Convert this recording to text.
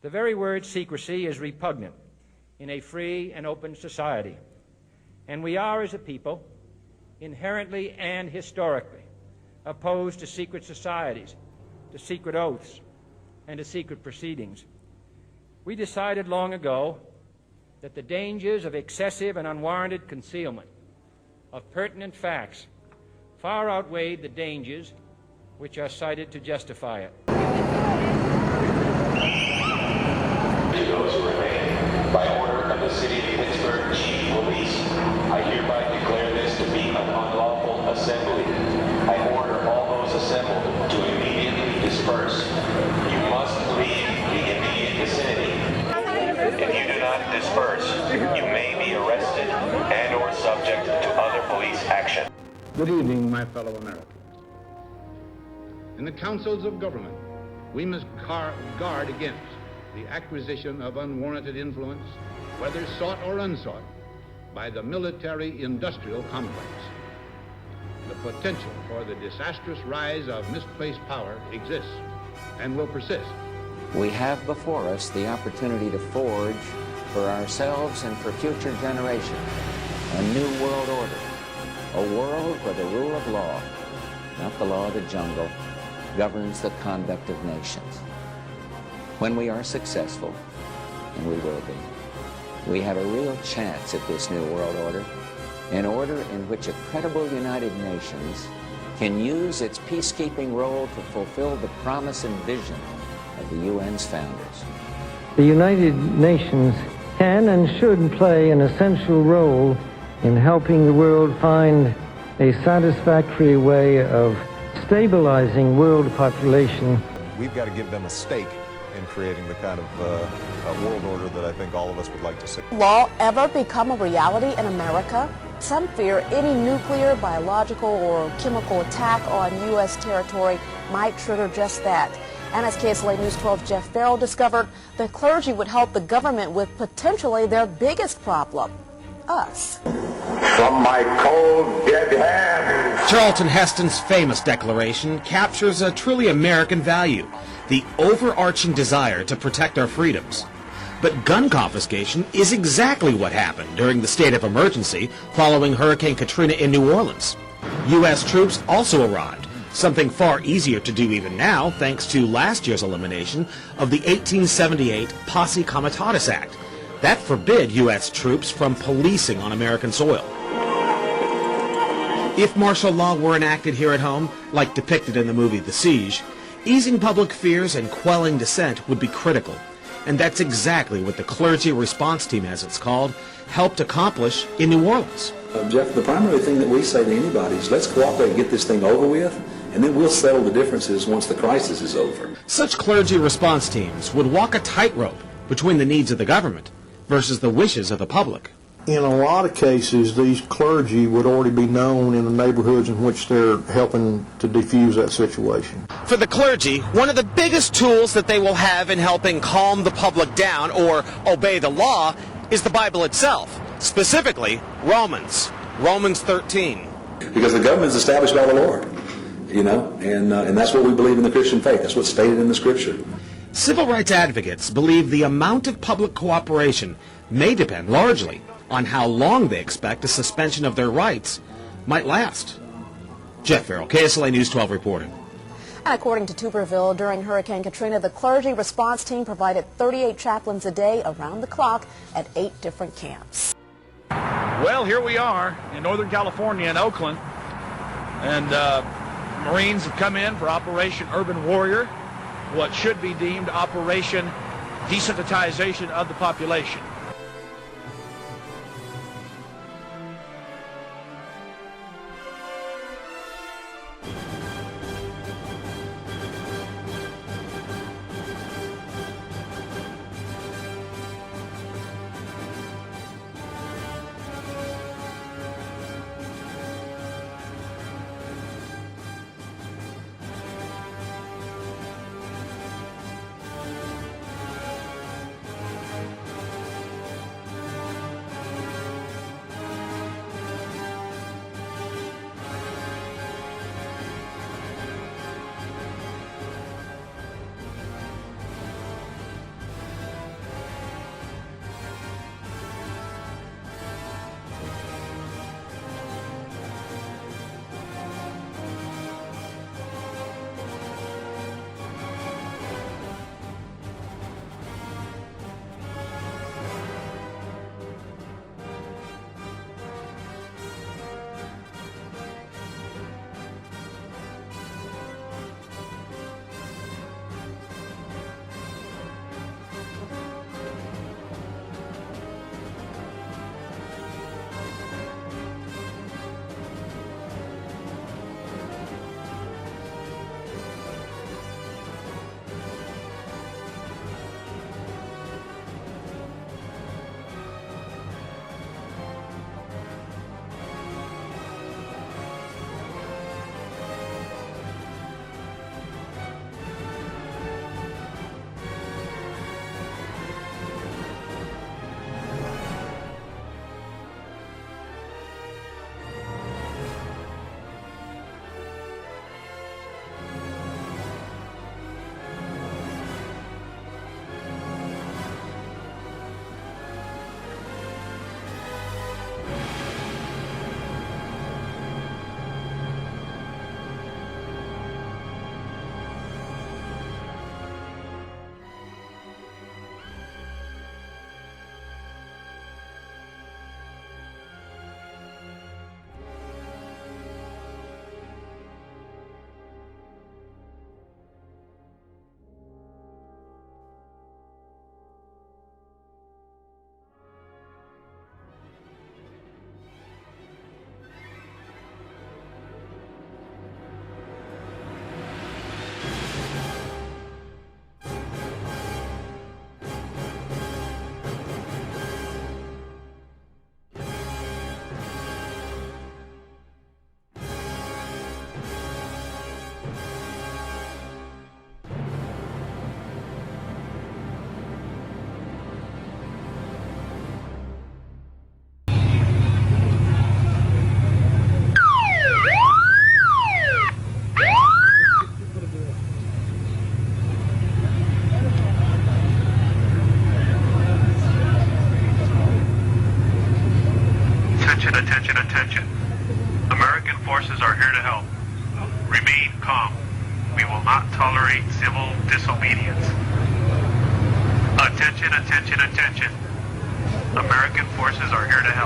The very word secrecy is repugnant in a free and open society, and we are, as a people, inherently and historically opposed to secret societies, to secret oaths, and to secret proceedings. We decided long ago that the dangers of excessive and unwarranted concealment of pertinent facts far outweighed the dangers which are cited to justify it. Those who remain, by order of the City of Pittsburgh Chief Police, I hereby declare this to be an unlawful assembly. I order all those assembled to immediately disperse. You must leave the immediate vicinity. If you do not disperse, you may be arrested and/or subject to other police action. Good evening, my fellow Americans. In the councils of government, we must guard against the acquisition of unwarranted influence, whether sought or unsought, by the military-industrial complex. The potential for the disastrous rise of misplaced power exists and will persist. We have before us the opportunity to forge for ourselves and for future generations a new world order, a world where the rule of law, not the law of the jungle, governs the conduct of nations. When we are successful, and we will be, we have a real chance at this new world order, an order in which a credible United Nations can use its peacekeeping role to fulfill the promise and vision of the UN's founders. The United Nations can and should play an essential role in helping the world find a satisfactory way of stabilizing world population. We've got to give them a stake in creating the kind of world order that I think all of us would like to see. Will law ever become a reality in America? Some fear any nuclear, biological, or chemical attack on U.S. territory might trigger just that. And as KSLA News 12 Jeff Farrell discovered, the clergy would help the government with potentially their biggest problem, us. From my cold, dead hands. Charlton Heston's famous declaration captures a truly American value, the overarching desire to protect our freedoms. But gun confiscation is exactly what happened during the state of emergency following Hurricane Katrina in New Orleans. U.S. troops also arrived, something far easier to do even now thanks to last year's elimination of the 1878 Posse Comitatus Act. That forbid U.S. troops from policing on American soil. If martial law were enacted here at home, like depicted in the movie The Siege, easing public fears and quelling dissent would be critical. And that's exactly what the Clergy Response Team, as it's called, helped accomplish in New Orleans. Jeff, the primary thing that we say to anybody is let's cooperate and get this thing over with, and then we'll settle the differences once the crisis is over. Such clergy response teams would walk a tightrope between the needs of the government versus the wishes of the public. In a lot of cases, these clergy would already be known in the neighborhoods in which they're helping to defuse that situation. For the clergy, one of the biggest tools that they will have in helping calm the public down or obey the law is the Bible itself, specifically Romans 13. Because the government is established by the Lord, you know, and that's what we believe in the Christian faith. That's what's stated in the Scripture. Civil rights advocates believe the amount of public cooperation may depend largely on how long they expect a suspension of their rights might last. Jeff Farrell, KSLA News 12 reporting. And according to Tuberville, during Hurricane Katrina, the clergy response team provided 38 chaplains a day around the clock at 8 different camps. Well, here we are in Northern California in Oakland, and Marines have come in for Operation Urban Warrior, what should be deemed Operation Desensitization of the Population. forces are here to help. Remain calm. We will not tolerate civil disobedience. Attention, attention, attention. American forces are here to help.